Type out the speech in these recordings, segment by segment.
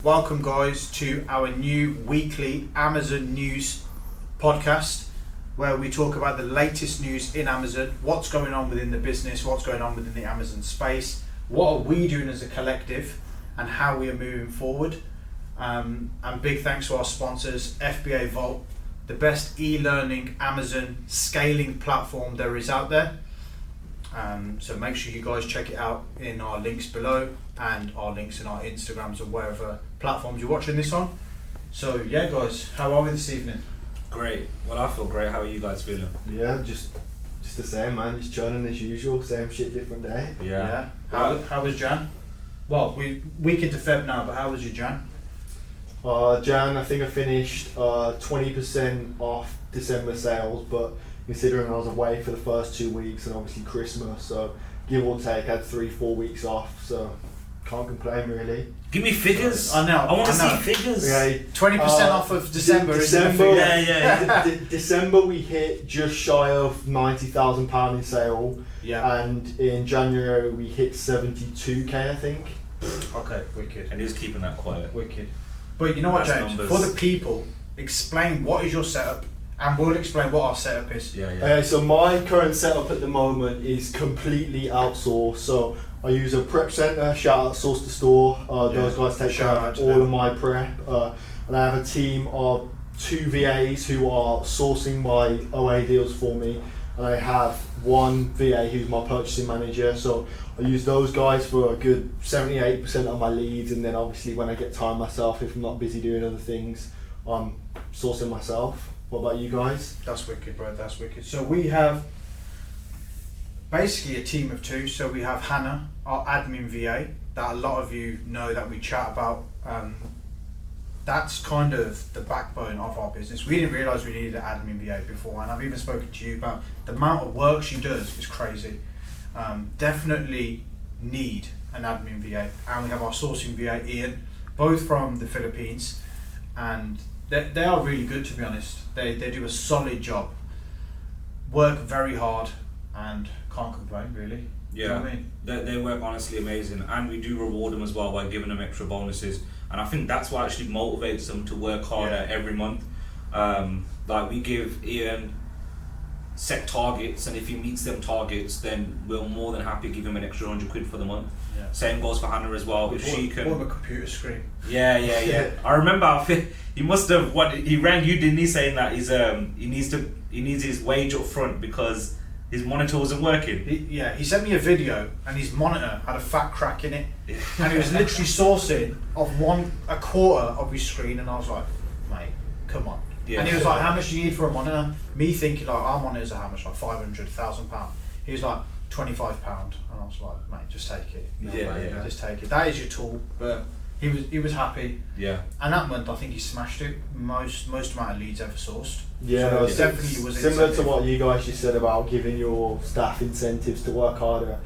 Welcome guys to our new weekly Amazon news podcast where we talk about the latest news in Amazon, what's going on within the business, what's going on within the Amazon space, what are we doing as a collective and how we are moving forward. And big thanks to our sponsors, Fbavault, the best e-learning Amazon scaling platform there is out there. So make sure you guys check it out in our links below and our links in our Instagrams or wherever platforms you're watching this on. So yeah guys, how are we this evening? Great. Well, I feel great. How are you guys feeling? Yeah, just the same, man. Just churning as usual, same shit, different day. Yeah. How was Jan? Well, we week into Feb now, but how was your Jan? Jan, I think I finished 20% off December sales, but considering I was away for the first 2 weeks and obviously Christmas, so give or take, I had 3-4 weeks off, so can't complain really. Give me figures. I know. I want to see figures. Yeah, 20% off of December. December. Yeah. December we hit just shy of £90,000 in sale. Yeah. And in January we hit 72k, I think. Okay, wicked. And he's keeping that quiet. Wicked. But you know what, That's James? numbers. For the people, explain what is your setup, and we'll explain what our setup is. Yeah. So my current setup at the moment is completely outsourced. So I use a prep center, shout out Source to Store. Those guys take care of all of my prep. And I have a team of 2 VAs who are sourcing my OA deals for me. And I have 1 VA who's my purchasing manager. So I use those guys for a good 78% of my leads. And then obviously when I get time myself, if I'm not busy doing other things, I'm sourcing myself. What about you guys? That's wicked, bro. That's wicked. So we have basically a team of 2. So we have Hannah, our admin VA, that a lot of you know that we chat about. That's kind of the backbone of our business. We didn't realise we needed an admin VA before, and I've even spoken to you about the amount of work she does is crazy. Definitely need an admin VA. And we have our sourcing VA, Ian, both from the Philippines, and they are really good, to be honest. They do a solid job, work very hard, and can't complain really. Yeah. You know what I mean? They work honestly amazing, and we do reward them as well by giving them extra bonuses. And I think that's what actually motivates them to work harder every month. Like we give Ian set targets, and if he meets them targets, then we're more than happy to give him an extra 100 quid for the month. Yeah. Same goes for Hannah as well. If she can. Bought him a computer screen. Yeah. I remember he must have he rang you, didn't he, saying that he needs his wage up front because his monitor wasn't working. He sent me a video and his monitor had a fat crack in it, and he was literally sourcing of a quarter of his screen, and I was like, mate, come on. Yeah. And he was like, how much do you need for a monitor? Me thinking like, our monitors are how much, like £500,000. He was like, £25, and I was like, mate, just take it. Yeah. Just take it. That is your tool. But he was happy. Yeah. And that month I think he smashed it. Most amount of leads ever sourced. Yeah, So no, it definitely was similar to incentive. what you guys just said about giving your staff incentives to work harder.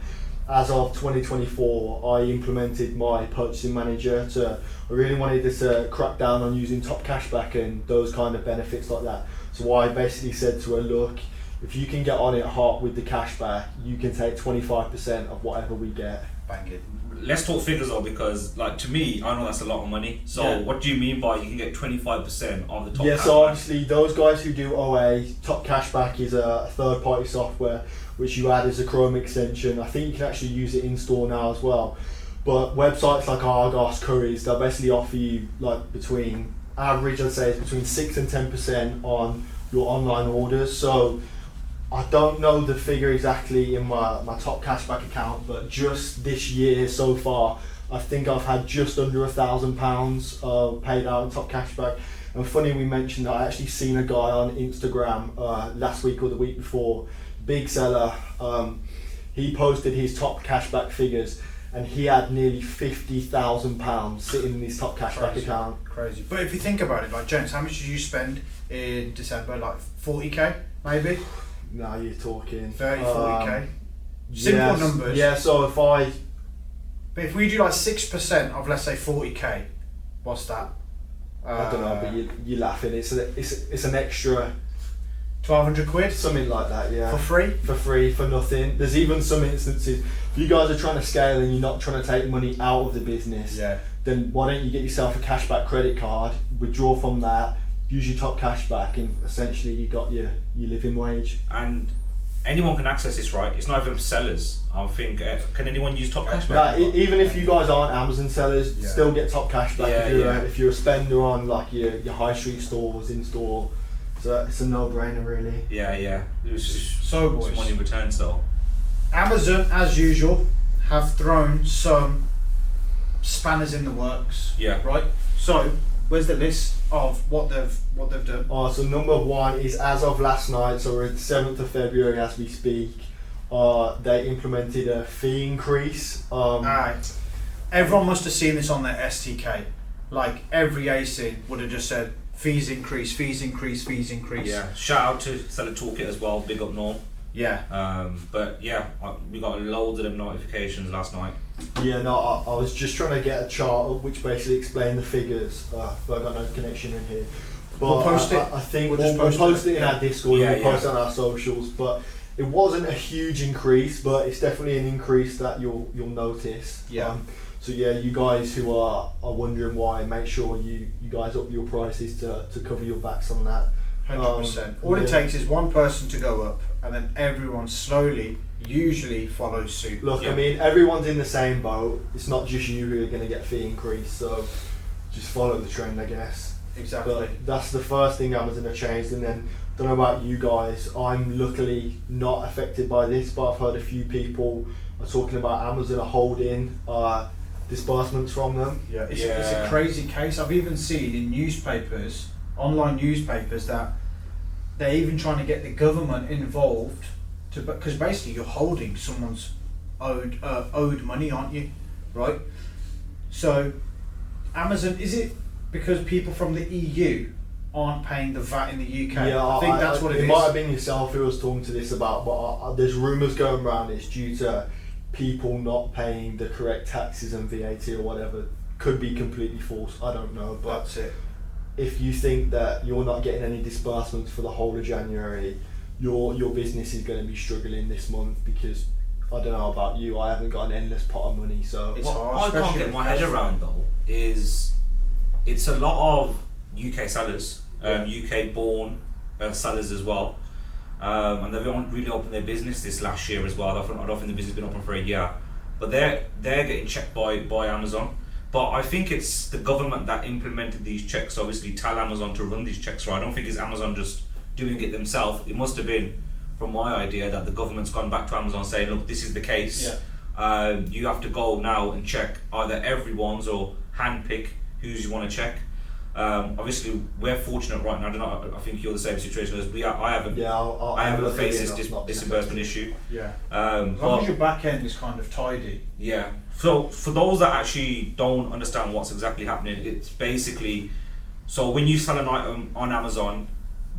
As of 2024, I implemented my purchasing manager I really wanted to crack down on using top cashback and those kind of benefits like that. So I basically said to her, look, if you can get on it hot with the cashback, you can take 25% of whatever we get. Bang it. Let's talk figures though, because like to me, I know that's a lot of money. So what do you mean by you can get 25% of the top? Yeah, cashback? so obviously those guys who do OA, Top Cashback is a third-party software which you add as a Chrome extension. I think you can actually use it in store now as well. But websites like Argos, Currys, they'll basically offer you like between 6 and 10% on your online orders. So I don't know the figure exactly in my Top Cashback account, but just this year so far, I think I've had just under £1,000 paid out in Top Cashback. And funny we mentioned that I actually seen a guy on Instagram last week or the week before, big seller. He posted his Top Cashback figures, and he had nearly £50,000 sitting in his Top Cashback account. Crazy. But if you think about it, like James, how much did you spend in December? Like 40k, maybe? Now you're talking 30-40k. Simple numbers. Yeah, so But if we do like 6% of, let's say, 40k, what's that? I don't know, but you're laughing. It's an extra 1,200 quid? something like that. Yeah, For free? for free, for nothing. There's even some instances if you guys are trying to scale and you're not trying to take money out of the business. Yeah. then why don't you get yourself a cashback credit card, withdraw from that, use your top cashback, and essentially you got your living wage. And anyone can access this, right? It's not even sellers. I think, can anyone use top cashback? Even if you guys aren't Amazon sellers, still get top cashback Yeah, if you're a spender on like your high street stores in store. So it's a no-brainer, really. Yeah. It was just So, boys, money in return, so. Amazon, as usual, have thrown some spanners in the works. Yeah. Right. So, where's the list of what they've done? So number one is, as of last night, so we're at the 7th of February as we speak, they implemented a fee increase. Alright. Everyone must have seen this on their STK. Like every ASIN would have just said fees increase, fees increase, fees increase. Yeah. Shout out to Seller Toolkit as well. Big up Norm. Yeah. But yeah, we got loads of them notifications last night. Yeah, no, I was just trying to get a chart up which basically explained the figures, but I got no connection in here. But We'll post it. I think We'll we'll just post post it in our Discord, Yeah, and we'll post it on our socials, but it wasn't a huge increase, but it's definitely an increase that you'll notice. Yeah. So yeah, you guys who are wondering why, make sure you guys up your prices to cover your backs on that. 100%. All it takes is one person to go up, and then everyone slowly, usually follows suit. Look, Yeah. I mean, everyone's in the same boat. It's not just you who are going to get fee increase, so just follow the trend, I guess. Exactly. But that's the first thing Amazon have changed, and then don't know about you guys. I'm luckily not affected by this, but I've heard a few people are talking about Amazon are holding disbursements from them. Yeah, it's a crazy case. I've even seen in newspapers, online newspapers, that they're even trying to get the government involved because basically you're holding someone's owed money, aren't you? Right. So Amazon, is it because people from the EU aren't paying the VAT in the UK? Yeah, I think that's what it is. It might have been yourself who was talking to this about, but there's rumours going around it's due to people not paying the correct taxes and VAT or whatever. Could be completely false, I don't know. But That's it. if you think that you're not getting any disbursements for the whole of January, your business is going to be struggling this month, because I don't know about you, I haven't got an endless pot of money, so It's What hard, I can't especially get with my head cash flow. around though is it's a lot of UK sellers, UK born sellers as well, and they've not really opened their business this last year as well. I don't think the business has been open for a year, but they're getting checked by Amazon. But I think it's the government that implemented these checks. Obviously, tell Amazon to run these checks. Right? I don't think it's Amazon just doing it themselves. It must have been, from my idea, that the government's gone back to Amazon saying, "Look, this is the case. Yeah. You have to go now and check either everyone's or handpick who's you want to check." Obviously, we're fortunate right now. I think you're the same situation as we are. I haven't. yeah, I haven't luckily faced this not been disbursement affected. issue. Yeah. As long But as your back end is kind of tidy. yeah. So for those that actually don't understand what's exactly happening, it's basically, so when you sell an item on Amazon,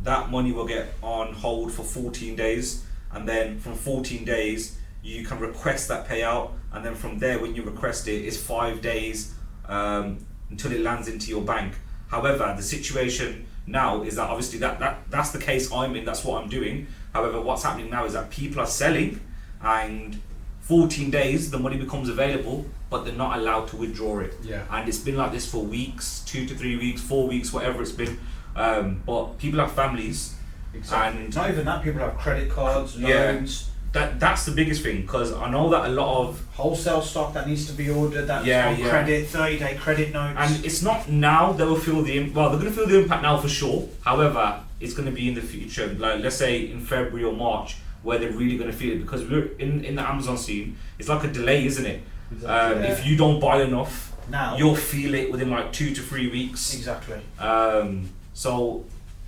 that money will get on hold for 14 days, and then from 14 days you can request that payout, and then from there, when you request it, it's 5 days until it lands into your bank. However, the situation now is that obviously that's the case I'm in, that's what I'm doing. However, what's happening now is that people are selling, and 14 days the money becomes available, but they're not allowed to withdraw it. Yeah. And it's been like this for weeks, 2 to 3 weeks, 4 weeks, whatever it's been. But people have families. Exactly. And not even that, people have credit cards, Yeah. loans, that's the biggest thing, because I know that a lot of, wholesale stock that needs to be ordered, that's Yeah, on yeah. credit, 30-day credit notes. and it's not now they will feel well, they're going to feel the impact now for sure. However, it's going to be in the future, like let's say in February or March, where they're really going to feel it, because we're in the Amazon scene. It's like a delay, isn't it? Exactly. Yeah. If you don't buy enough, now, you'll feel it within like 2 to 3 weeks. exactly. So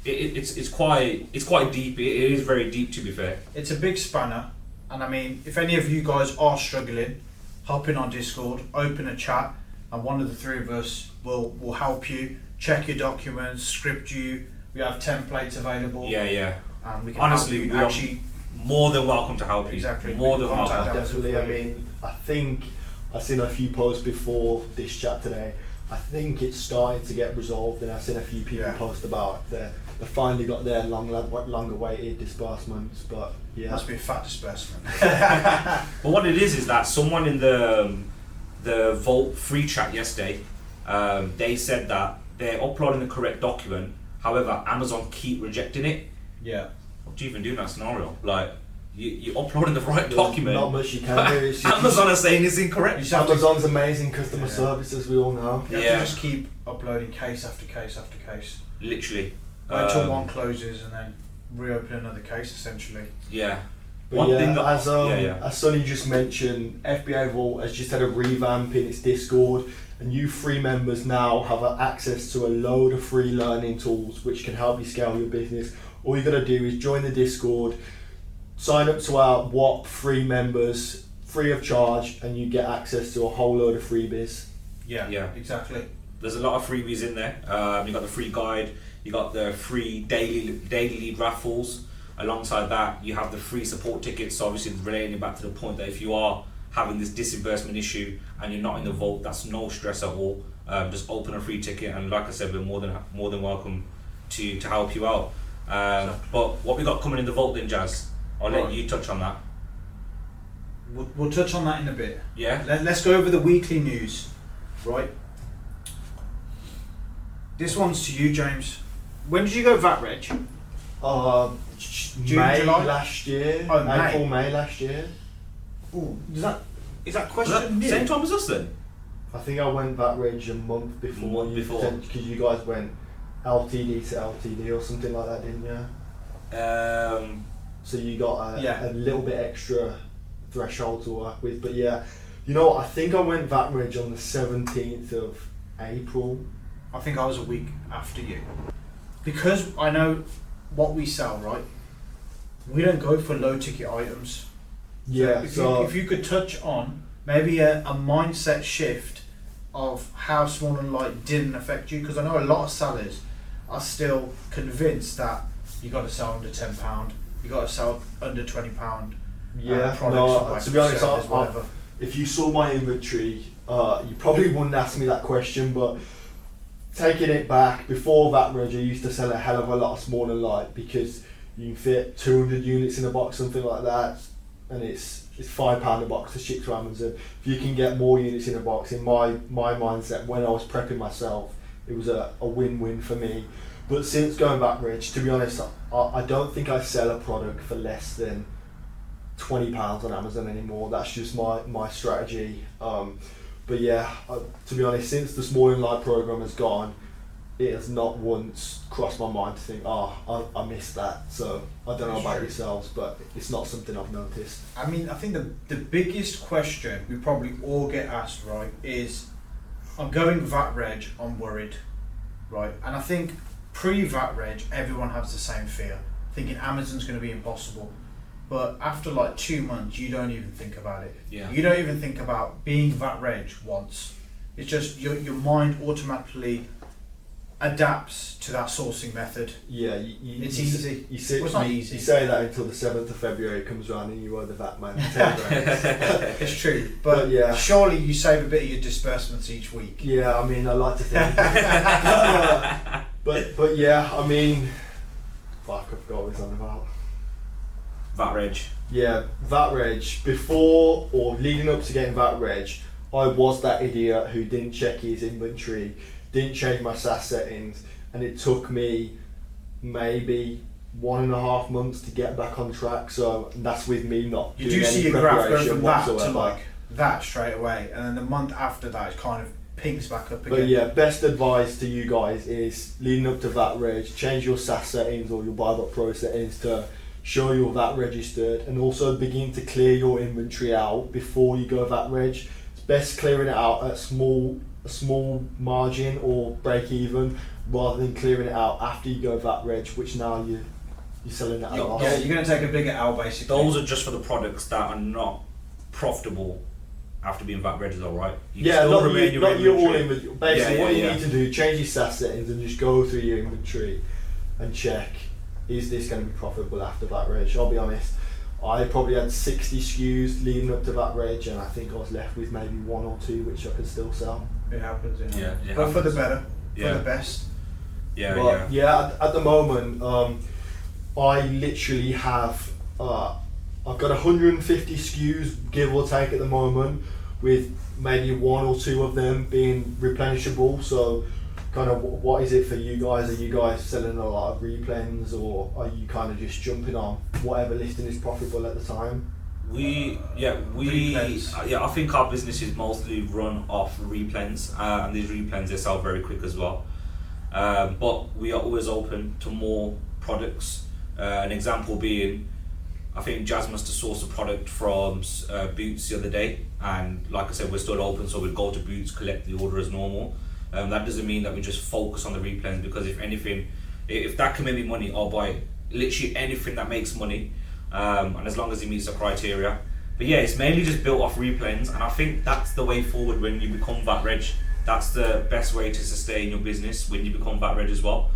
it's quite deep. It is very deep, to be fair. It's a big spanner, and I mean, if any of you guys are struggling, hop in on Discord, open a chat, and one of the three of us will help you check your documents, script you. We have templates available. Yeah. And we can Honestly, help you we are actually. more than welcome to help you. Exactly. More than Contact welcome. us. Definitely. I mean, I think I've seen a few posts before this chat today. I think it's starting to get resolved, and I've seen a few people Yeah. post about they finally got their longer awaited disbursements. But yeah, Must be a fat disbursement. But what it is that someone in the Vault free chat yesterday They said that they're uploading the correct document, however, Amazon keep rejecting it. Yeah. What do you even do in that scenario? Like, you're uploading the right document. Not much you can do. It's just, Amazon are saying it's incorrect. Amazon's amazing customer service, as we all know. You have to just keep uploading case after case after case. Literally. Wait until one closes and then reopen another case, essentially. Yeah. But as Sonny just mentioned, Fbavault has just had a revamp in its Discord, and you free members now have access to a load of free learning tools which can help you scale your business. All you got to do is join the Discord, sign up to our WAP free members, free of charge, and you get access to a whole load of freebies. Yeah, exactly. There's a lot of freebies in there. You got the free guide, you got the free daily lead raffles. Alongside that, you have the free support tickets. So obviously, relating it back to the point that if you are having this disbursement issue and you're not in the vault, that's no stress at all. Just open a free ticket, and like I said, we're more than welcome to help you out. But what we got coming in the vault then, Jazz? I'll let you touch on that. We'll touch on that in a bit. Yeah. Let's go over the weekly news, right? This one's to you, James. When did you go VAT Reg? May July? last year. Oh, May. April, May last year. Ooh, is that question Was that new? same time as us then? I think I went VAT Reg a month before. Because you guys went LTD to LTD or something like that, didn't you? So you got a little bit extra threshold to work with. But yeah, you know what? I think I went VAT Reg on the 17th of April. I think I was a week after you. Because I know what we sell, right? We don't go for low ticket items. Yeah. If you could touch on maybe a mindset shift of how small and light didn't affect you, because I know a lot of sellers are still convinced that you got to sell under £10, you got to sell under £20. Yeah. Products To be honest, if you saw my inventory, you probably wouldn't ask me that question, but taking it back, before VAT Reg, I used to sell a hell of a lot of small and light because you can fit 200 units in a box, something like that, and it's £5 a box to ship to Amazon. If you can get more units in a box, in my mindset, when I was prepping myself, it was a win-win for me. But since going VAT Reg, to be honest, I don't think I sell a product for less than £20 on Amazon anymore. That's just my strategy. But yeah, to be honest, since the small and light program has gone, it has not once crossed my mind to think, I missed that. So I don't know about yourselves, but it's not something I've noticed. I mean, I think the biggest question we probably all get asked, right, is I'm going VAT Reg, I'm worried, right? And I think pre-VAT Reg, everyone has the same fear, thinking Amazon's going to be impossible. But after like 2 months, you don't even think about it. Yeah. You don't even think about being VAT Reg once. It's just your mind automatically adapts to that sourcing method. Yeah, it's easy. It's not easy. You say that until the 7th of February comes around and you owe the VAT man 10 grand. It's true, but yeah, surely you save a bit of your disbursements each week. Yeah, I mean, I like to think. but yeah, I mean, fuck, I forgot what it's on about. VAT Reg. Yeah, VAT Reg. Before or leading up to getting VAT Reg, I was that idiot who didn't check his inventory, didn't change my SaaS settings, and it took me maybe 1.5 months to get back on track. So that's with me not doing any preparation. You do see a graph go from that whatsoever. to like that straight away, and then the month after that it kind of pings back up again. But yeah, best advice to you guys is leading up to VAT Reg, change your SaaS settings or your Buy.Pro settings to show you're VAT registered, and also begin to clear your inventory out before you go VAT Reg. It's best clearing it out at a small margin or break even, rather than clearing it out after you go VAT Reg, which now you're selling it at a loss. Yeah, you're going to take a bigger L basically. Those are just for the products that are not profitable after being VAT Reg, though, right? Not your all inventory. Basically, what you need to do, change your SaaS settings and just go through your inventory and check, is this going to be profitable after VAT Reg? I'll be honest, I probably had 60 SKUs leading up to VAT Reg, and I think I was left with maybe 1 or 2 which I could still sell. It happens, Yeah, but for the better, for the best. Yeah, at the moment, I literally have, I've got 150 SKUs, give or take at the moment, with maybe 1 or 2 of them being replenishable. So kind of what is it for you guys? Are you guys selling a lot of replens, or are you kind of just jumping on whatever listing is profitable at the time? I think our business is mostly run off replens, and these replens, they sell very quick as well. But we are always open to more products. An example being, I think Jazz must have sourced a product from Boots the other day, and like I said, we're still open, so we'd go to Boots, collect the order as normal. That doesn't mean that we just focus on the replens, because if anything, if that can make me money, I'll buy literally anything that makes money, and as long as it meets the criteria. But yeah, it's mainly just built off replens, and I think that's the way forward when you become VAT reg. That's the best way to sustain your business when you become VAT reg as well.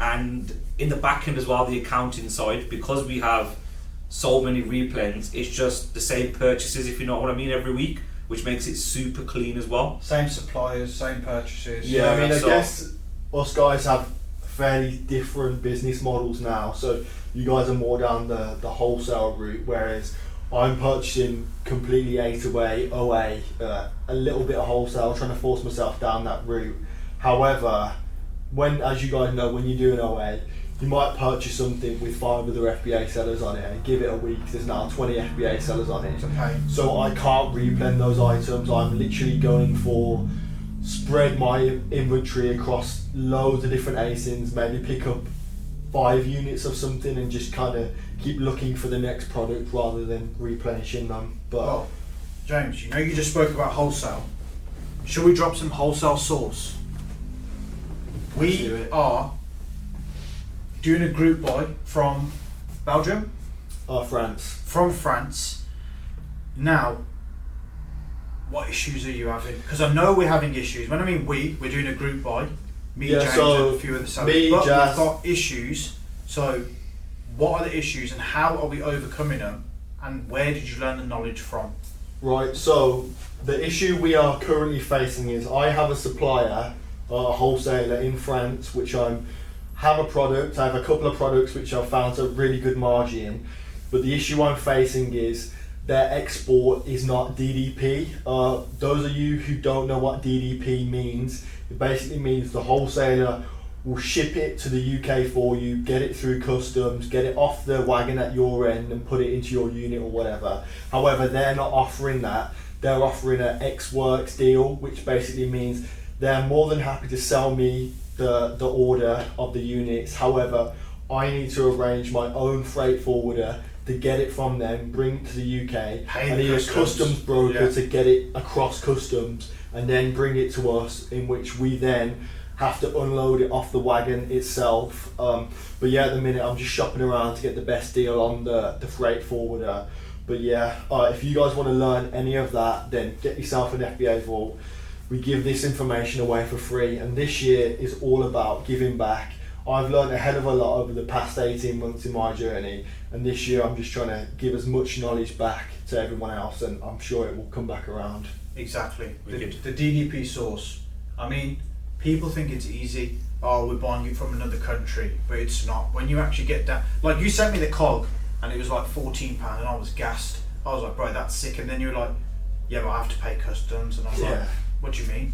And in the back end as well, the accounting side, because we have so many replens, it's just the same purchases, if you know what I mean, every week, which makes it super clean as well. Same suppliers, same purchases. Yeah, I mean, I guess us guys have fairly different business models now. So you guys are more down the wholesale route, whereas I'm purchasing completely A to A, OA, a little bit of wholesale, trying to force myself down that route. However, as you guys know, when you do an OA, you might purchase something with 5 other FBA sellers on it, and give it a week, there's now 20 FBA sellers on it. So I can't reblend those items. I'm literally going for spread my inventory across loads of different ASINs, maybe pick up 5 units of something and just kind of keep looking for the next product rather than replenishing them. But well, James, you just spoke about wholesale. Should we drop some wholesale sauce? We are doing a group buy from Belgium? France. From France. Now, what issues are you having? Because I know we're having issues. When I mean we're doing a group buy. Me, James, and a few of the sellers. But Jazz. We've got issues. So, what are the issues and how are we overcoming them? And where did you learn the knowledge from? Right, so the issue we are currently facing is I have a supplier, a wholesaler in France, which I have a product. I have a couple of products which I've found a really good margin, but the issue I'm facing is their export is not DDP. Those of you who don't know what DDP means, it basically means the wholesaler will ship it to the UK for you, get it through customs, get it off the wagon at your end and put it into your unit or whatever. However, they're not offering that. They're offering an ex-works deal, which basically means they're more than happy to sell me the order of the units. However, I need to arrange my own freight forwarder to get it from them, bring it to the UK, and need a customs broker to get it across customs and then bring it to us, in which we then have to unload it off the wagon itself. But yeah, at the minute I'm just shopping around to get the best deal on the freight forwarder. But yeah, if you guys want to learn any of that, then get yourself an FBA Vault. We give this information away for free, and this year is all about giving back. I've learned a hell of a lot over the past 18 months in my journey, and this year I'm just trying to give as much knowledge back to everyone else, and I'm sure it will come back around. Exactly. The DDP source. I mean, people think it's easy. Oh, we're buying it from another country, but it's not. When you actually get down, like you sent me the cog, and it was like £14, and I was gassed. I was like, bro, that's sick. And then you were like, yeah, but I have to pay customs, and I was like, what do you mean?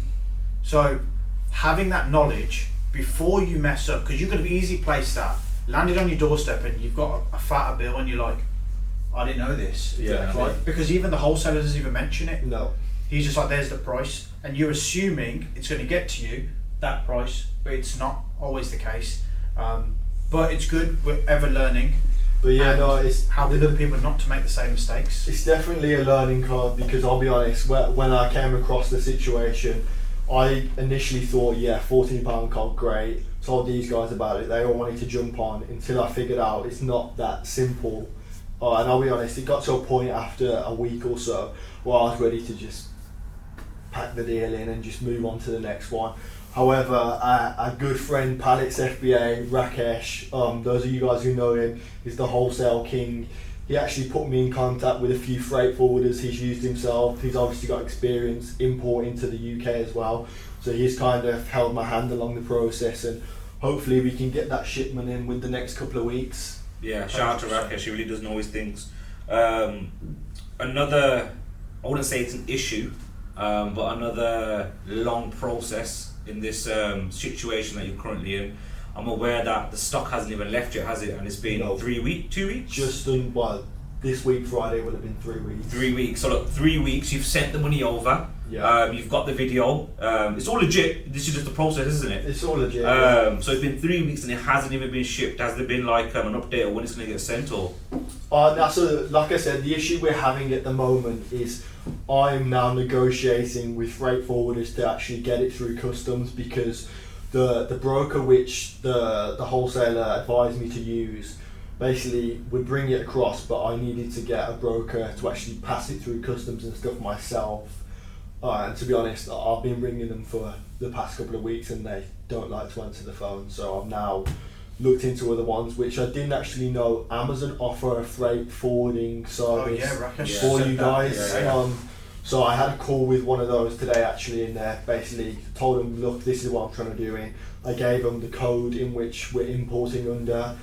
So having that knowledge before you mess up, because you could have easily placed that, landed on your doorstep, and you've got a fatter bill, and you're like, I didn't know this. Yeah. Right? Because even the wholesaler doesn't even mention it. No. He's just like, there's the price, and you're assuming it's going to get to you that price, but it's not always the case. But it's good. We're ever learning. But yeah, no, it's helping other people not to make the same mistakes. It's definitely a learning curve, because I'll be honest, when I came across the situation, I initially thought, yeah, £14 cog, great. Told these guys about it. They all wanted to jump on, until I figured out it's not that simple. And I'll be honest, it got to a point after a week or so where I was ready to just pack the deal in and just move on to the next one. However, a good friend, Pallets FBA, Rakesh, those of you guys who know him, is the wholesale king. He actually put me in contact with a few freight forwarders he's used himself. He's obviously got experience importing to the UK as well. So he's kind of held my hand along the process, and hopefully we can get that shipment in with the next couple of weeks. Yeah, shout out to Rakesh, he really does know his things. Another I wouldn't say it's an issue, but another long process in this situation that you're currently in. I'm aware that the stock hasn't even left yet, has it? And it's been 2 weeks? Just done, well, this week Friday would have been 3 weeks. 3 weeks. So look, 3 weeks, you've sent the money over. Yeah. You've got the video. It's all legit. This is just the process, isn't it? It's all legit. So it's been 3 weeks and it hasn't even been shipped. Has there been like an update on when it's going to get sent or? Like I said, the issue we're having at the moment is I'm now negotiating with freight forwarders to actually get it through customs, because the broker which the wholesaler advised me to use basically would bring it across, but I needed to get a broker to actually pass it through customs and stuff myself. And to be honest, I've been ringing them for the past couple of weeks and they don't like to answer the phone, so I've now looked into other ones, which I didn't actually know Amazon offer a freight forwarding service for you guys. So I had a call with one of those today actually, and basically told them, look, this is what I'm trying to do. And I gave them the code in which we're importing under.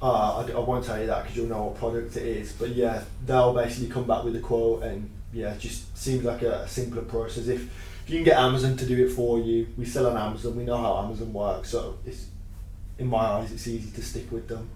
I won't tell you that because you'll know what product it is, but yeah, they'll basically come back with a quote, and yeah, it just seems like a simpler process. If you can get Amazon to do it for you, we sell on Amazon, we know how Amazon works, so it's, in my eyes, it's easy to stick with them.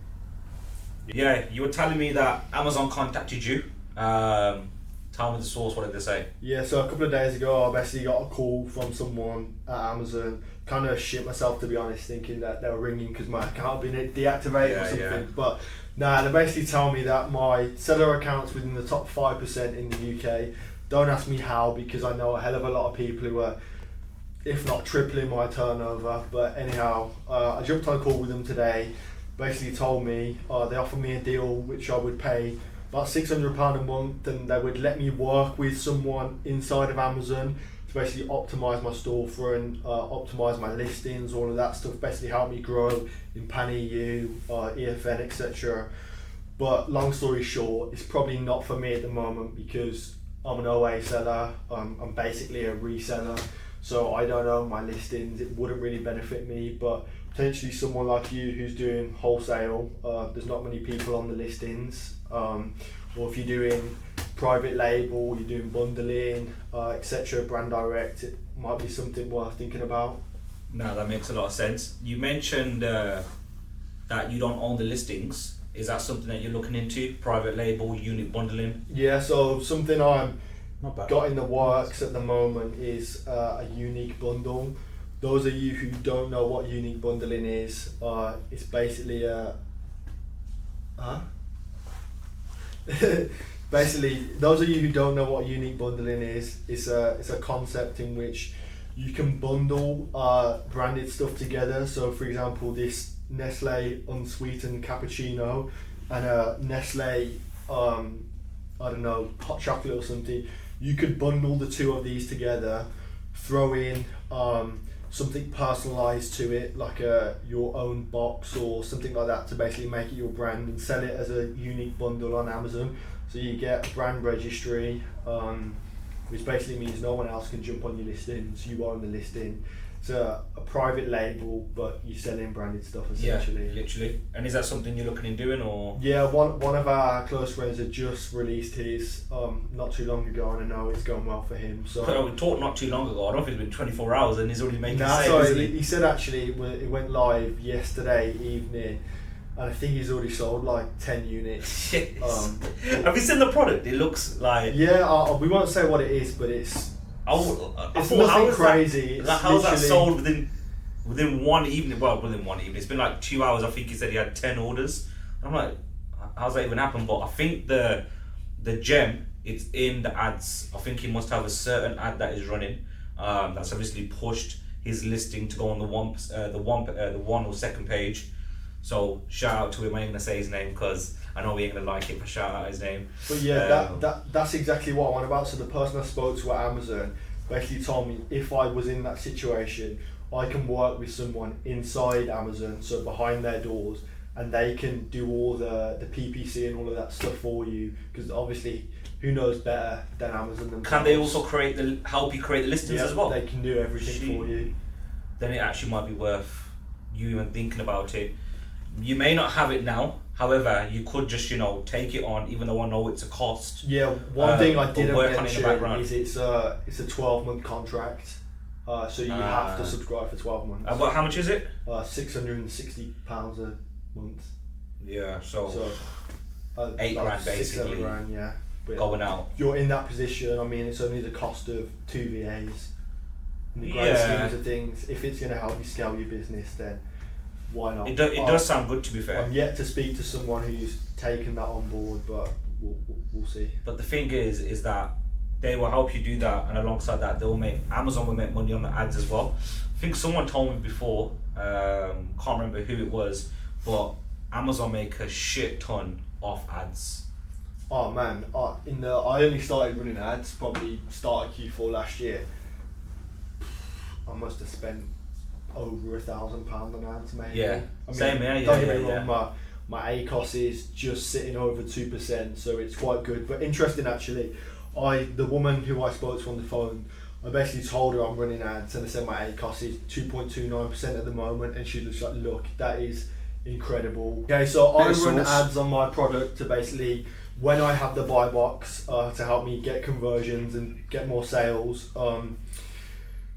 Yeah, you were telling me that Amazon contacted you. Tell me the source, what did they say? Yeah, so a couple of days ago, I basically got a call from someone at Amazon. Kind of shit myself, to be honest, thinking that they were ringing because my account had been deactivated or something. Yeah. But nah, they basically tell me that my seller account's within the top 5% in the UK. Don't ask me how, because I know a hell of a lot of people who are, if not tripling my turnover. But anyhow, I jumped on a call with them today. Basically told me they offered me a deal which I would pay about £600 a month, and they would let me work with someone inside of Amazon to basically optimize my storefront, optimize my listings, all of that stuff, basically help me grow in Pan-EU, EFN, etc. But long story short, it's probably not for me at the moment because I'm an OA seller, I'm basically a reseller, so I don't own my listings. It wouldn't really benefit me, but potentially someone like you who's doing wholesale, there's not many people on the listings, or if you're doing private label, you're doing bundling, etc., brand direct, it might be something worth thinking about. No, that makes a lot of sense. You mentioned that you don't own the listings. Is that something that you're looking into? Private label, unit bundling? Yeah, so something I've got in the works at the moment is a unique bundle. Those of you who don't know what unique bundling is, it's basically a... Basically, those of you who don't know what unique bundling is, it's a concept in which you can bundle branded stuff together. So for example, this Nestle unsweetened cappuccino and a Nestle, I don't know, hot chocolate or something, you could bundle the two of these together, throw in something personalized to it, like your own box or something like that, to basically make it your brand and sell it as a unique bundle on Amazon. So you get a brand registry, which basically means no one else can jump on your listings, you own the listing. It's a private label, but you're selling branded stuff essentially. Yeah, literally. And is that something you're looking in doing, or? Yeah, one of our close friends had just released his not too long ago, and I know it's going well for him. So we talked not too long ago. I don't know if it's been 24 hours, and he's already making sales. Sorry, he said actually it went live yesterday evening, and I think he's already sold like 10 units. Have you seen the product? It looks like... Yeah, we won't say what it is, but it's nothing crazy. How's that sold within one evening? Well, within one evening. It's been like 2 hours. I think he said he had 10 orders. I'm like, how's that even happen? But I think the gem, it's in the ads. I think he must have a certain ad that is running. That's obviously pushed his listing to go on the one or second page. So shout out to him. I ain't gonna say his name because I know we ain't gonna like it, but shout out his name. But yeah, that's exactly what I'm on about. So the person I spoke to at Amazon basically told me if I was in that situation, I can work with someone inside Amazon, so behind their doors, and they can do all the PPC and all of that stuff for you. Because obviously, who knows better than Amazon themselves? Can they also help you create the listings as well? They can do everything for you. Then it actually might be worth you even thinking about it. You may not have it now, However, you could just, take it on, even though I know it's a cost. Yeah, one thing I didn't work on it in the mention background. is it's a 12-month contract, so you have to subscribe for 12 months. How much is it? £660 a month. Yeah, so £8 grand basically. £6-7 yeah. But Going out. You're in that position. I mean, it's only the cost of 2 VAs. In the grand schemes of things, if it's going to help you scale your business, then why not? It does sound good, to be fair. I'm yet to speak to someone who's taken that on board, but we'll see. But the thing is that they will help you do that, and alongside that, Amazon will make money on the ads as well. I think someone told me before, can't remember who it was, but Amazon make a shit ton off ads. Oh man, I only started running ads probably started Q4 last year. I must have spent over £1,000 on ads, maybe. Yeah, I mean, same here. Don't get me wrong, my ACOS is just sitting over 2%, so it's quite good. But interesting actually, the woman who I spoke to on the phone, I basically told her I'm running ads, and I said my ACOS is 2.29% at the moment, and she was like, "Look, that is incredible." Okay, so I run ads on my product to basically, when I have the buy box, to help me get conversions and get more sales.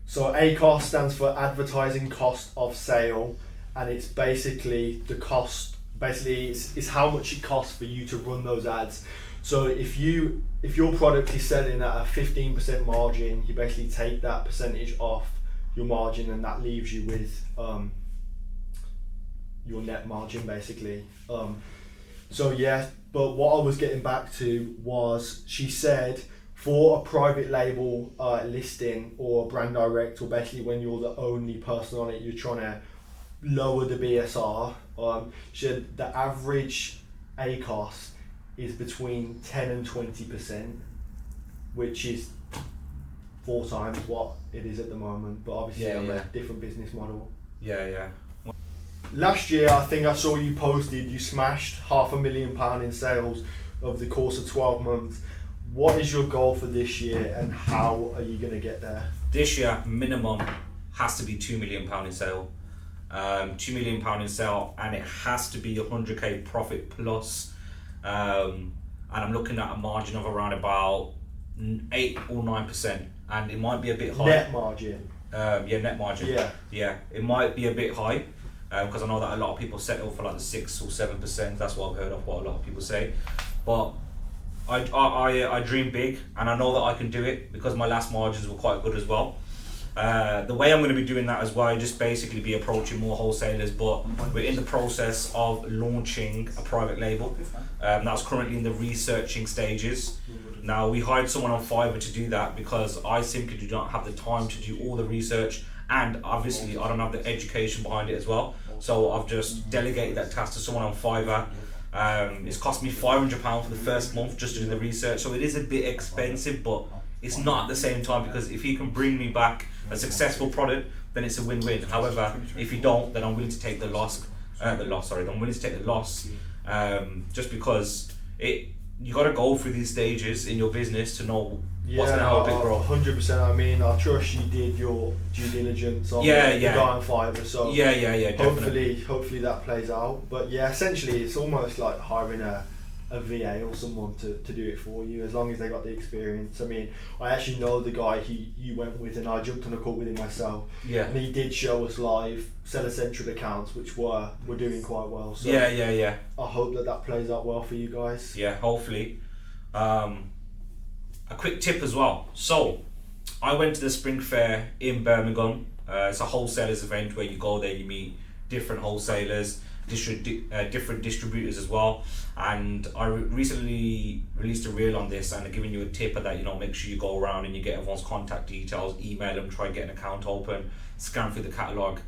So ACOS stands for Advertising Cost of Sale, and it's basically the cost. Basically, it's how much it costs for you to run those ads. So if your product is selling at a 15% margin, you basically take that percentage off your margin, and that leaves you with your net margin basically. So yeah, but what I was getting back to was, she said for a private label listing or brand direct, or basically when you're the only person on it, you're trying to lower the BSR. She said the average ACOS is between 10 and 20%, which is 4 times what it is at the moment, but obviously on a different business model. Yeah. Last year, I think I saw you posted you smashed £500,000 in sales over the course of 12 months. What is your goal for this year, and how are you going to get there? This year, minimum has to be £2 million in sale. £2 million in sale, and it has to be 100k profit plus. And I'm looking at a margin of around about 8 or 9%, and it might be a bit high. Net margin. Net margin. Yeah, it might be a bit high, because I know that a lot of people settle for like the 6 or 7%. That's what I've heard of, what a lot of people say. But I dream big, and I know that I can do it because my last margins were quite good as well. The way I'm going to be doing that as well, I just basically be approaching more wholesalers, but we're in the process of launching a private label. That's currently in the researching stages. Now, we hired someone on Fiverr to do that because I simply do not have the time to do all the research, and obviously I don't have the education behind it as well. So I've just delegated that task to someone on Fiverr. It's cost me £500 for the first month just doing the research, so it is a bit expensive, but it's not at the same time, because if he can bring me back a successful product, then it's a win-win. However, if you don't, then I'm willing to take the loss. I'm willing to take the loss, just because you got to go through these stages in your business to know what's going to help it grow. 100%. I mean, I trust you did your due diligence on the guy on Fiverr, so hopefully that plays out. But yeah, essentially it's almost like hiring a VA or someone to do it for you, as long as they got the experience. I mean, I actually know the guy you went with, and I jumped on a call with him myself. Yeah. And he did show us live seller-centered accounts, which were doing quite well. So I hope that plays out well for you guys. Yeah, hopefully. A quick tip as well. So, I went to the Spring Fair in Birmingham. It's a wholesalers event where you go there, you meet different wholesalers, different distributors as well. And I recently released a reel on this, and I'm giving you a tip of that. Make sure you go around and you get everyone's contact details, email them, try and get an account open, scan through the catalogue.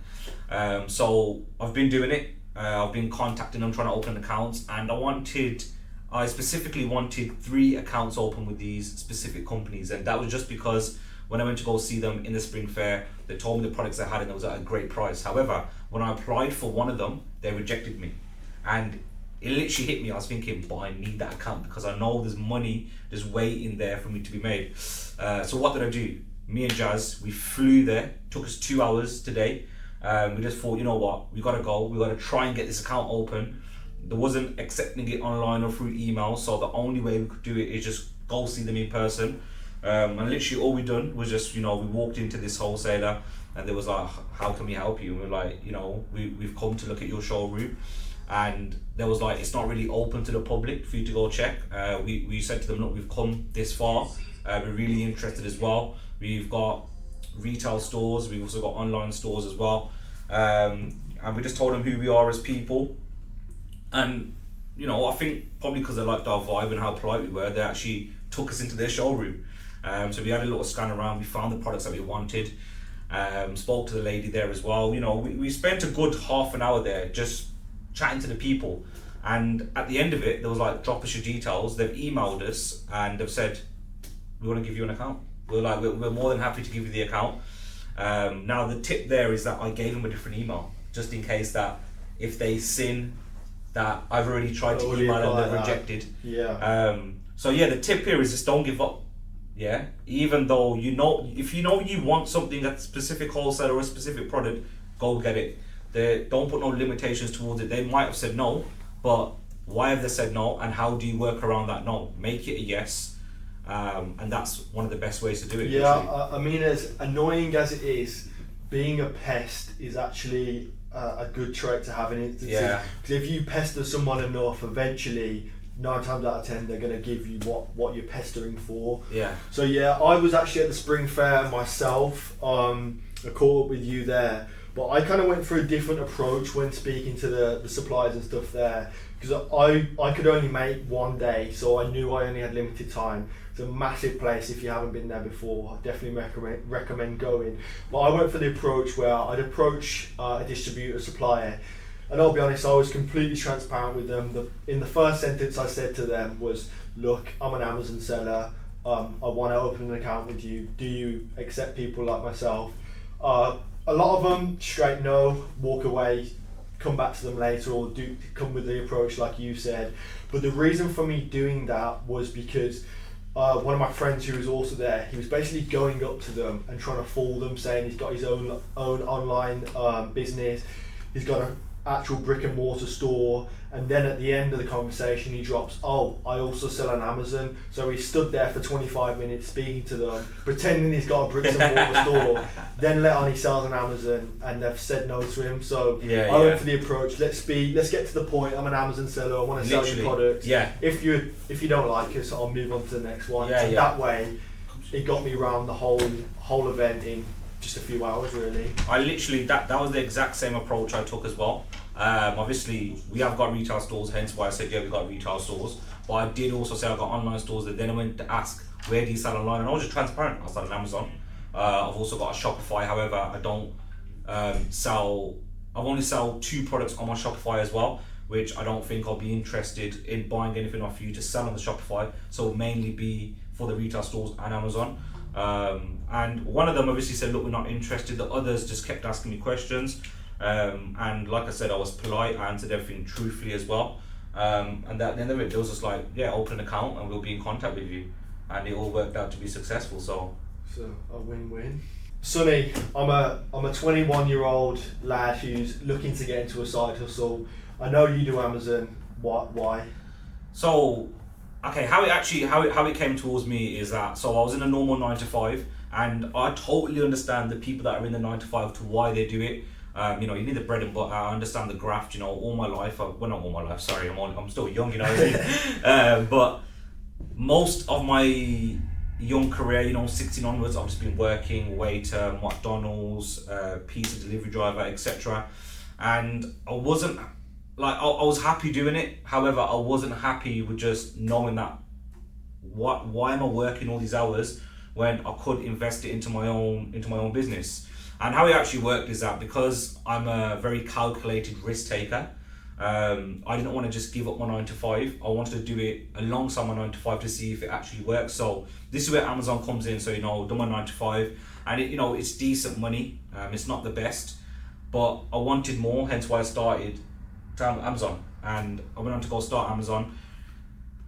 So I've been doing it. I've been contacting them, trying to open accounts, and I specifically wanted 3 accounts open with these specific companies, and that was just because when I went to go see them in the Spring Fair, they told me the products they had and it was at a great price. However, when I applied for one of them, they rejected me, and it literally hit me. I was thinking, but I need that account because I know there's money just waiting there for me to be made. So what did I do? Me and Jazz, we flew there. Took us 2 hours today. We just thought, you know what, we got to go. We got to try and get this account open. there wasn't accepting it online or through email, so the only way we could do it is just go see them in person. And literally all we done was just, we walked into this wholesaler and they was like, how can we help you? And we're like, we've come to look at your showroom. And there was like, it's not really open to the public for you to go check. We said to them, look, we've come this far. We're really interested as well. We've got retail stores. We've also got online stores as well. And we just told them who we are as people. And, I think probably because they liked our vibe and how polite we were, they actually took us into their showroom. So we had a little scan around. We found the products that we wanted. Spoke to the lady there as well. We spent a good half an hour there just chatting to the people, and at the end of it there was like, drop us your details. They've emailed us and they've said, we want to give you an account. We're more than happy to give you the account. Now the tip there is that I gave them a different email just in case that if they sin that I've already tried to email and they've rejected. So the tip here is just don't give up. Even though if you want something, a specific wholesale or a specific product, go get it. Don't put no limitations towards it. They might have said no, but why have they said no, and how do you work around that no? Make it a yes, and that's one of the best ways to do it. I mean, as annoying as it is, being a pest is actually a good trait to have in it. Because if you pester someone enough, eventually 9 times out of 10 they're going to give you what you're pestering for. So I was actually at the spring fair myself. I caught up with you there. But I kind of went through a different approach when speaking to the suppliers and stuff there, because I could only make one day, so I knew I only had limited time. It's a massive place. If you haven't been there before, I definitely recommend going. But I went for the approach where I'd approach a distributor supplier, and I'll be honest, I was completely transparent with them. In the first sentence I said to them was, look, I'm an Amazon seller, I want to open an account with you. Do you accept people like myself? A lot of them straight no, walk away, come back to them later, or do come with the approach like you said. But the reason for me doing that was because one of my friends who was also there, he was basically going up to them and trying to fool them, saying he's got his own online business, he's got an actual brick and mortar store, and then at the end of the conversation he drops, oh, I also sell on Amazon. So he stood there for 25 minutes speaking to them, pretending he's got a bricks and mortar store, then let on he sells on Amazon, and they've said no to him. So I went for the approach, let's get to the point. I'm an Amazon seller, I want to sell your products. If you don't like us, I'll move on to the next one. That way it got me around the whole event in just a few hours, really. I literally, that was the exact same approach I took as well. Obviously we have got retail stores, hence why I said we've got retail stores, but I did also say I've got online stores. And then I went to ask, where do you sell online? And I was just transparent, I sell on Amazon. I've also got a Shopify, however I don't I've only sell 2 products on my Shopify as well, which I don't think I'll be interested in buying anything off you to sell on the Shopify, so it'll mainly be for the retail stores and Amazon. And one of them obviously said, look, we're not interested. The others just kept asking me questions, and like I said, I was polite, I answered everything truthfully as well, and at the end of it, it was just like, open an account and we'll be in contact with you, and it all worked out to be successful. So a win-win. Sonny, I'm a 21-year-old lad who's looking to get into a side hustle. I know you do Amazon. Why? So, okay, how it came towards me is that, so I was in a normal 9 to 5, and I totally understand the people that are in the 9 to 5 to why they do it. You need the bread and butter. I understand the graft. All my life. Well, not all my life. Sorry, I'm still young. But most of my young career, 16 onwards, I've just been working waiter, McDonald's, pizza delivery driver, etc. And I wasn't I was happy doing it. However, I wasn't happy with just knowing that why am I working all these hours when I could invest it into my own business. And how it actually worked is that because I'm a very calculated risk taker, I didn't want to just give up my 9 to 5. I wanted to do it alongside my 9 to 5 to see if it actually works. So this is where Amazon comes in. So I've done my 9 to 5, and it's decent money. It's not the best, but I wanted more. Hence why I started Amazon, and I went on to go start Amazon.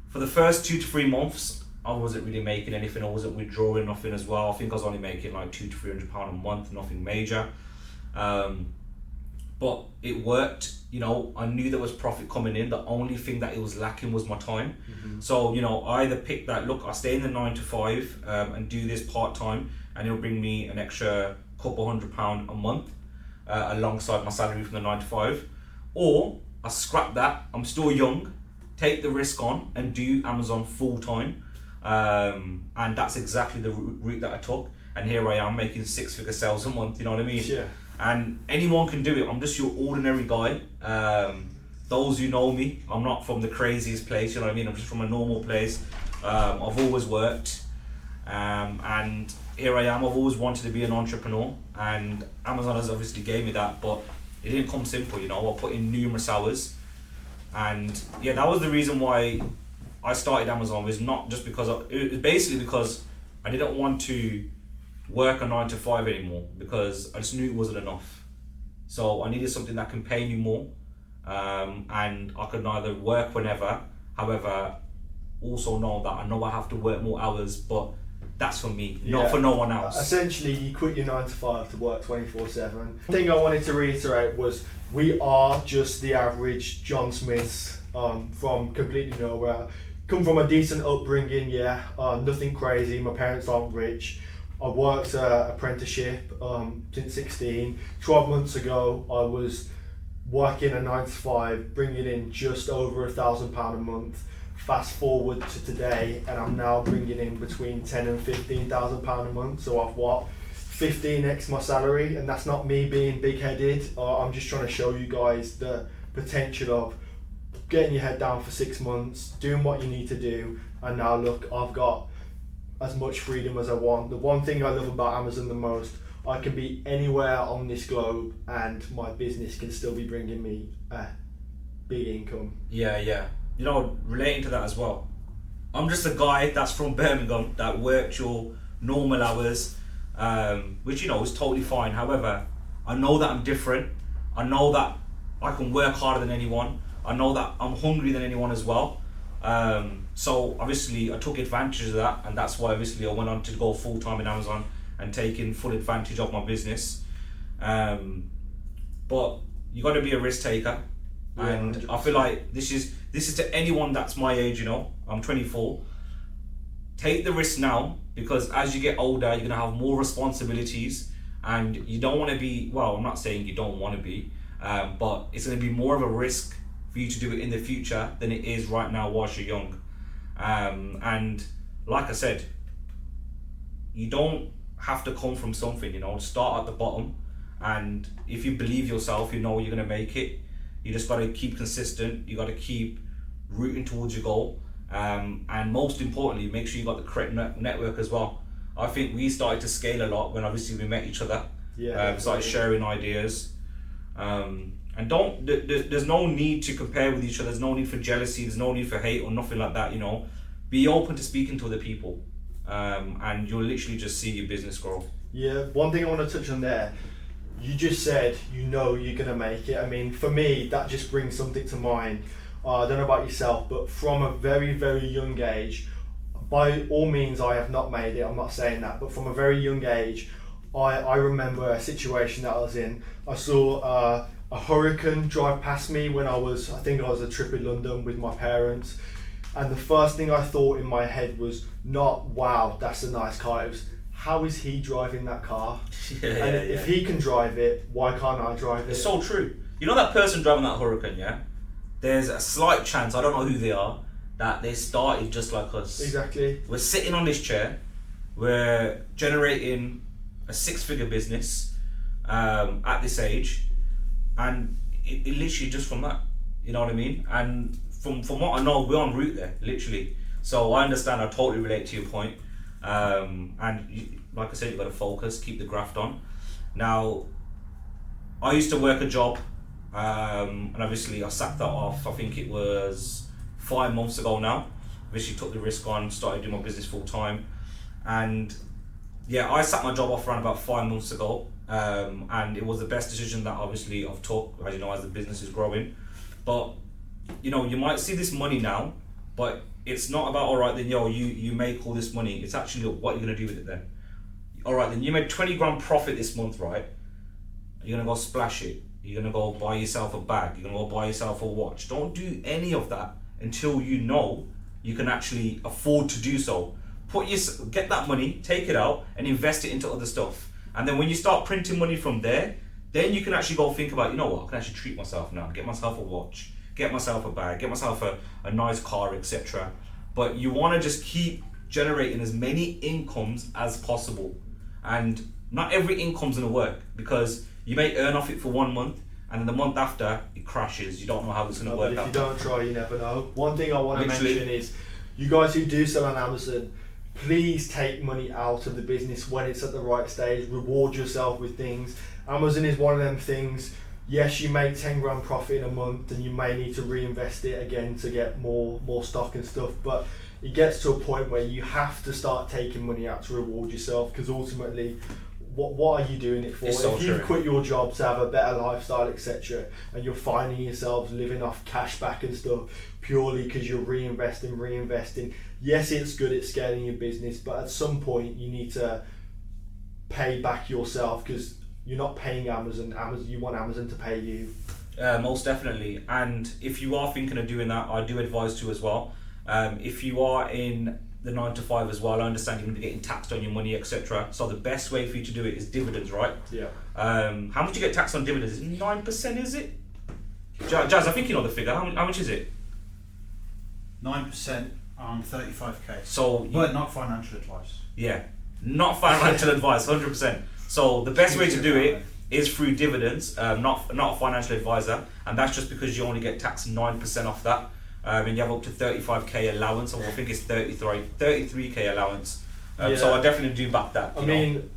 For the first 2 to 3 months, I wasn't really making anything. I wasn't withdrawing nothing as well. I think I was only making like £200 to £300 a month, nothing major. but it worked. You know, I knew there was profit coming in. The only thing that it was lacking was my time. So, you know, I either pick that, look, I stay in the 9 to 5 and do this part-time, and it'll bring me an extra couple £100 a month alongside my salary from the 9 to 5. Or I scrap that, I'm still young, take the risk on and do Amazon full-time. And that's exactly the route that I took. And here I am making 6-figure sales a month, you know what I mean? Yeah. And anyone can do it. I'm just your ordinary guy. Those who know me, I'm not from the craziest place, you know what I mean? I'm just from a normal place. I've always worked. And here I am. I've always wanted to be an entrepreneur. And Amazon has obviously gave me that, but it didn't come simple, you know. I put in numerous hours. And yeah, that was the reason why I started Amazon. Was not just because it was basically because I didn't want to work a 9 to 5 anymore, because I just knew it wasn't enough. So I needed something that can pay me more, and I could either work whenever. However, also know that I know I have to work more hours, but that's for me, not for no one else. Essentially, you quit your 9 to 5 to work 24/7. The thing I wanted to reiterate was we are just the average John Smiths from completely nowhere. Come from a decent upbringing, nothing crazy. My parents aren't rich. I worked apprenticeship since 16. 12 months ago, I was working a 9 to 5, bringing in just over £1,000 a month. Fast forward to today, and I'm now bringing in between £10,000 and £15,000 a month. So I've 15x my salary, and that's not me being big-headed. I'm just trying to show you guys the potential of getting your head down for 6 months, doing what you need to do, and now look, I've got as much freedom as I want. The one thing I love about Amazon the most, I can be anywhere on this globe and my business can still be bringing me a big income. Yeah. You know, relating to that as well, I'm just a guy that's from Birmingham that worked your normal hours, which, you know, is totally fine. However, I know that I'm different. I know that I can work harder than anyone. I know that I'm hungry than anyone as well. So obviously I took advantage of that, and that's why obviously I went on to go full-time in Amazon and taking full advantage of my business. But you got to be a risk taker, and 100%. I feel like this is to anyone that's my age, you know. I'm 24. Take the risk now, because as you get older, you're gonna have more responsibilities, and you don't want to be, well, I'm not saying you don't want to be, but it's gonna be more of a risk for you to do it in the future than it is right now whilst you're young. And like I said, you don't have to come from something, you know. Start at the bottom, and if you believe yourself, you know you're gonna make it. You just gotta keep consistent. You gotta keep rooting towards your goal, and most importantly, make sure you got the correct network as well. I think we started to scale a lot when obviously we met each other. Started sharing ideas. And there's no need to compare with each other. There's no need for jealousy. There's no need for hate or nothing like that. You know, be open to speaking to other people, and you'll literally just see your business grow. Yeah, one thing I want to touch on there. You just said you know you're gonna make it. I mean, for me, that just brings something to mind. I don't know about yourself, but from a very, very young age, by all means, I have not made it. I'm not saying that, but from a very young age, I remember a situation that I was in. I saw a hurricane drive past me when I think I was a trip in London with my parents, and the first thing I thought in my head was not, wow, that's a nice car. It was, how is he driving that car? If he can drive it, why can't I drive it? It's so true. You know that person driving that hurricane, yeah? There's a slight chance, I don't know who they are, that they started just like us. Exactly. We're sitting on this chair, we're generating a 6-figure business at this age, and it literally just from that, you know what I mean? And from what I know, we're en route there, literally. So I understand, I totally relate to your point. And like I said, you've got to focus, keep the graft on. Now, I used to work a job, and obviously I sacked that off. I think it was 5 months ago now. Obviously took the risk on, started doing my business full time, and yeah, I sacked my job off around about 5 months ago, and it was the best decision that obviously I've took, as you know, as the business is growing. But you know, you might see this money now, but it's not about, all right then, you make all this money. It's actually what you're gonna do with it then. All right then, you made 20 grand profit this month, right? You're gonna go splash it. You're gonna go buy yourself a bag. You're gonna go buy yourself a watch. Don't do any of that until you know you can actually afford to do so. Get that money, take it out, and invest it into other stuff. And then when you start printing money from there, then you can actually go think about, you know what, I can actually treat myself now. Get myself a watch, get myself a bag, get myself a nice car, etc. But you want to just keep generating as many incomes as possible. And not every income's gonna work, because you may earn off it for 1 month, and then the month after it crashes. You don't know how it's going to work but out. if you don't try, you never know. One thing I want to mention is, you guys who do sell on Amazon, please take money out of the business when it's at the right stage. Reward yourself with things. Amazon is one of them things. Yes, you make 10 grand profit in a month, and you may need to reinvest it again to get more stock and stuff. But it gets to a point where you have to start taking money out to reward yourself, because ultimately, what are you doing it for? If you quit your job to have a better lifestyle, etc., and you're finding yourselves living off cash back and stuff purely because you're reinvesting, yes, it's good at scaling your business, but at some point you need to pay back yourself, because you're not paying Amazon. You want Amazon to pay you. Most definitely. And if you are thinking of doing that, I do advise to as well. If you are in the 9 to 5 as well, I understand you're going to be getting taxed on your money, etc. So the best way for you to do it is dividends, right? Yeah. How much do you get taxed on dividends? Is it 9%, is it? Jazz, I think you know the figure. How much is it? 9% on 35k. So, but not financial advice. Yeah, not financial advice, 100%. So the best way to do it is through dividends, not a financial advisor, and that's just because you only get taxed 9% off that. And you have up to 35k allowance, or I think it's 33k allowance. So I definitely do back that. I mean,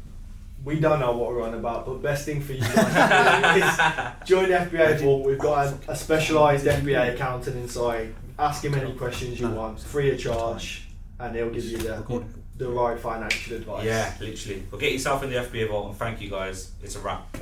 we don't know what we're on about, but best thing for you guys is join Fbavault. We've got a specialised FBA accountant inside. Ask him any questions you want, free of charge, and he'll give you the right financial advice. Yeah, literally. Well, get yourself in the Fbavault, and thank you guys. It's a wrap.